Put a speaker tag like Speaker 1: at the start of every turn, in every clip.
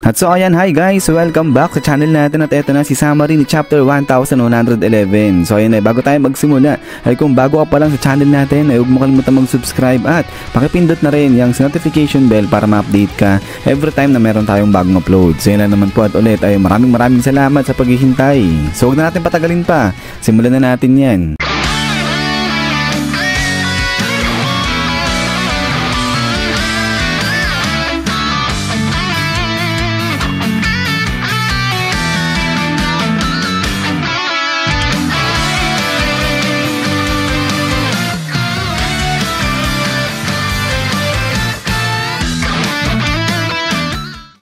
Speaker 1: At so ayan, hi guys, welcome back sa channel natin at eto na si summary ni chapter 1111. So ayan bago tayo magsimula ay kung bago ka pa lang sa channel natin ay huwag mo kalimutan mag-subscribe at pakipindot na rin yung notification bell para ma-update ka every time na meron tayong bagong upload. So yan naman po at ulit ay maraming salamat sa paghihintay. So huwag na natin patagalin pa, simulan na natin yan.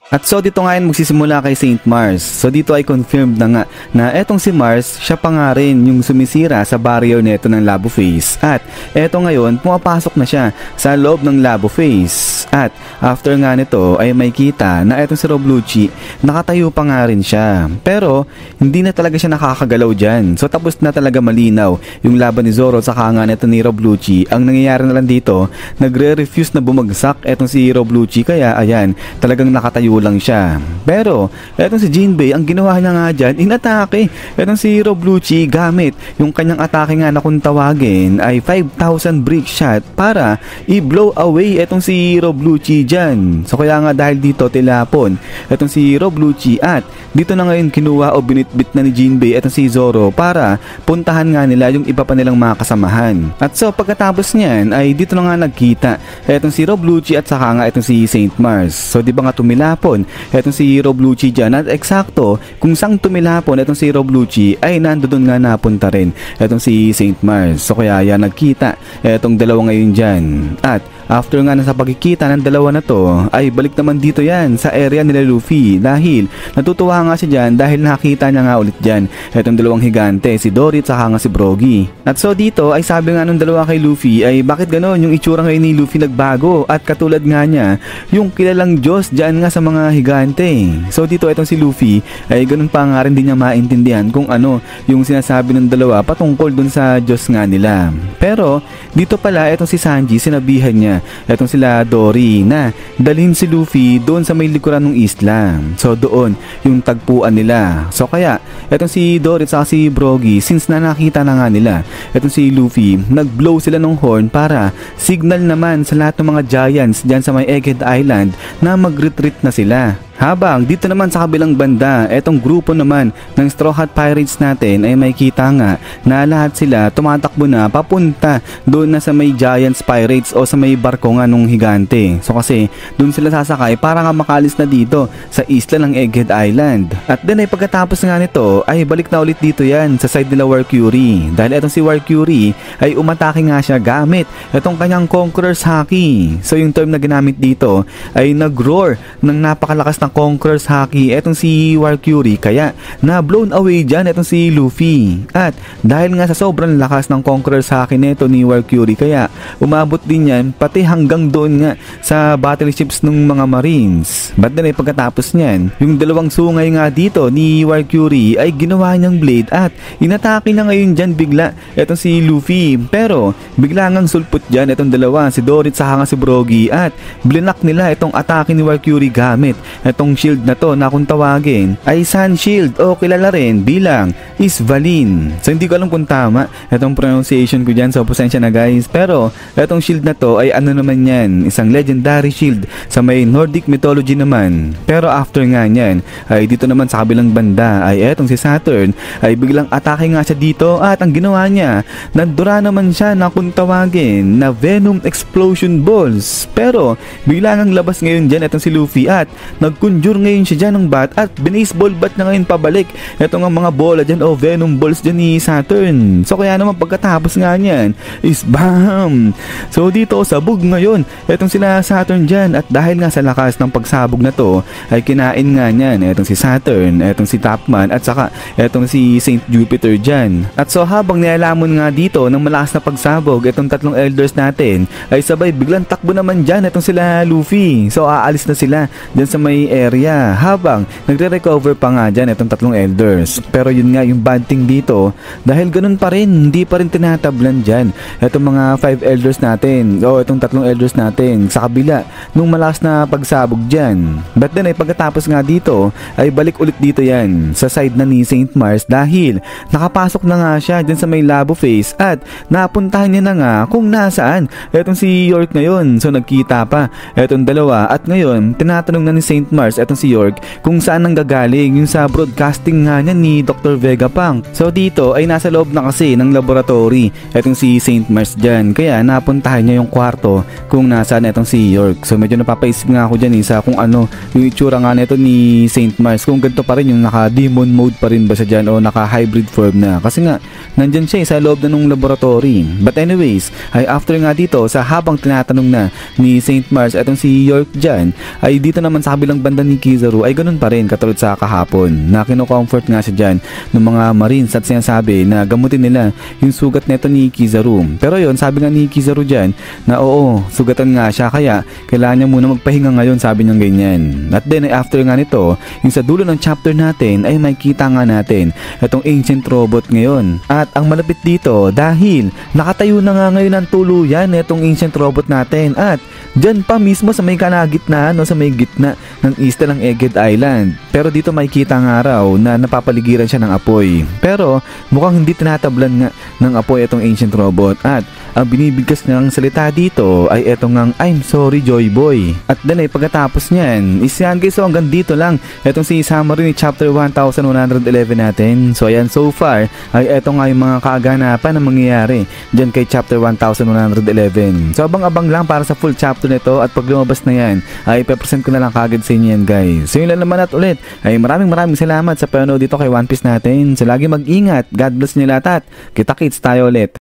Speaker 1: At so dito nga yan magsisimula kay Saint Mars. So dito ay confirmed na nga na etong si Mars, siya pa nga rin yung sumisira sa barrier neto ng Labo Face. At eto ngayon, pumapasok na siya sa loob ng Labo Face. At after nga nito ay may kita na etong si Roblucci, nakatayo pa nga rin siya. Pero hindi na talaga siya nakakagalaw dyan. So tapos na talaga malinaw yung laban ni Zoro sa nga neto ni Roblucci. Ang nangyayari na lang dito, nagre-refuse na bumagsak etong si Roblucci. Kaya ayan, talagang nakatayo lang siya. Pero etong si Jinbei, ang ginawa niya nga dyan, inatake etong si Roblucci gamit yung kanyang atake nga na kung tawagin ay 5,000 brick shot para i-blow away etong si Roblucci dyan. So kaya nga dahil dito tilapon etong si Roblucci at dito na ngayon kinuha o binitbit na ni Jinbei etong si Zoro para puntahan nga nila yung iba pa nilang mga kasamahan. At so pagkatapos niyan ay dito na nga nagkita etong si Roblucci at saka nga etong si Saint Mars. So di ba nga tumilapon etong si Roblucci dyan at eksakto kung saan tumilapon etong si Roblucci ay nandoon nga napunta rin etong si Saint Mars. So kaya yan nagkita etong dalawa ngayon dyan. At after nga nasa pagkikita ng dalawa na to ay balik naman dito yan sa area nila Luffy dahil natutuwa nga siya dyan dahil nakita niya nga ulit dyan etong dalawang higante, si Dory at saka nga si Brogy. At so dito ay sabi nga nung dalawa kay Luffy ay bakit ganon yung itsura ngayon ni Luffy nagbago at katulad nga niya yung kilalang Diyos dyan nga sa mga higante. So dito itong si Luffy ay ganun pa nga rin din niya maintindihan kung ano yung sinasabi ng dalawa patungkol dun sa Diyos nga nila. Pero dito pala itong si Sanji sinabihan niya etong sila Dory na dalhin si Luffy doon sa may likuran ng isla. So doon yung tagpuan nila. So kaya etong si Dory at saka si Brogy since na nakita na nga nila etong si Luffy, nag-blow sila ng horn para signal naman sa lahat ng mga giants dyan sa may Egghead Island na mag-retreat na sila. Habang dito naman sa kabilang banda, etong grupo naman ng Straw Hat Pirates natin ay may kita nga na lahat sila tumatakbo na papunta doon na sa may Giants Pirates o sa may barko nga nung higante. So kasi doon sila sasakay para nga makalis na dito sa isla ng Egghead Island. At then ay pagkatapos nga nito ay balik na ulit dito yan sa side nila War Curie. Dahil etong si War Curie ay umatake nga siya gamit etong kanyang Conqueror's Haki. So yung term na ginamit dito ay nag-roar ng napakalakas na Conqueror's Haki etong si War Curie kaya na blown away dyan etong si Luffy. At dahil nga sa sobrang lakas ng Conqueror's Haki neto ni War Curie kaya umabot din yan pati hanggang doon nga sa battleships ng mga Marines. But then ay pagkatapos niyan yung dalawang sungay nga dito ni War Curie ay ginawa niyang blade at inatake na ngayon dyan bigla etong si Luffy. Pero bigla ngang sulpot dyan etong dalawa si Dory at saka nga si Brogy at blinak nila itong atake ni War Curie gamit itong shield na to na kung tawagin ay Sun Shield o kilala rin bilang Isvalin. So hindi ko alam kung tama itong pronunciation ko dyan, so pasensya na guys. Pero itong shield na to ay ano naman yan, isang legendary shield sa may Nordic mythology naman. Pero after nga yan ay dito naman sa kabilang banda ay etong si Saturn ay biglang atake nga siya dito at ang ginawa niya nandura naman siya na kung tawagin na Venom Explosion Balls. Pero bigla ngang labas ngayon dyan etong si Luffy at nag-conjure ngayon siya dyan ng bat at binaseball bat na ngayon pabalik ito nga mga bola dyan o venom balls dyan ni Saturn. So kaya naman pagkatapos nga niyan is BAM! So dito sabog ngayon itong sila Saturn dyan at dahil nga sa lakas ng pagsabog na to ay kinain nga niyan itong si Saturn, itong si Topman at saka itong si Saint Jupiter dyan. At so habang nialamon nga dito ng malakas na pagsabog itong tatlong elders natin ay sabay biglang takbo naman dyan itong sila Luffy. So aalis na sila dyan sa may area habang nagre-recover pa nga dyan itong tatlong elders. Pero yun nga yung bad thing dito, dahil ganun pa rin, hindi pa rin tinatablan dyan itong mga 5 elders natin o itong tatlong elders natin sa kabila nung malakas na pagsabog dyan. But then ay pagkatapos nga dito ay balik ulit dito yan sa side na ni St. Mars dahil nakapasok na nga siya dyan sa may labo face at napuntahan niya na nga kung nasaan etong si York ngayon. So nagkita pa etong dalawa at ngayon tinatanong na ni St. Mars etong si York kung saan nang gagaling yung sa broadcasting nga niya ni Dr. Vegapunk. So dito ay nasa loob na kasi ng laboratory etong si St. Mars dyan, kaya napuntahan niya yung kwarto kung nasaan etong si York. So medyo napapaisip nga ako dyan sa kung ano yung itsura nga nito ni St. Mars, kung ganito pa rin yung naka demon mode pa rin ba siya dyan o naka hybrid form na, kasi nga nandyan siya sa loob na nung laboratory. But anyways ay after nga dito sa habang tinatanong na ni St. Mars etong si York dyan, ay dito naman sa kabilang banda ni Kizaru ay ganun pa rin katulad sa kahapon na kino-comfort nga siya dyan ng mga marines at sinasabi na gamutin nila yung sugat neto ni Kizaru. Pero yon, sabi nga ni Kizaru dyan na oo, sugatan nga siya kaya kailangan niya muna magpahinga ngayon, sabi niya ganyan. At then after nga nito, yung sa dulo ng chapter natin ay makikita nga natin itong ancient robot ngayon. At ang malapit dito dahil nakatayo na nga ngayon ang tuluyan itong ancient robot natin at dyan pa mismo sa may kalagitnaan o sa may gitna ng isla ng Egghead Island. Pero dito makikita nga raw na napapaligiran siya ng apoy. Pero mukhang hindi tinatablan nga ng apoy itong ancient robot at ang binibigkas niyang salita dito ay etong ngang I'm sorry Joy Boy. At then ay pagkatapos niyan is yan guys, so hanggang dito lang etong si summary ni chapter 1111 natin. So ayan, so far ay eto nga yung mga kaaganapan na mangyayari dyan kay chapter 1111. So abang-abang lang para sa full chapter nito at pag lumabas na yan ay ipepresent ko na lang kagad sa inyo yan guys. So yun lang naman at ulit ay maraming salamat sa panonood dito kay One Piece natin. So lagi mag-ingat, God bless niyo lahat at kita-kits tayo ulit.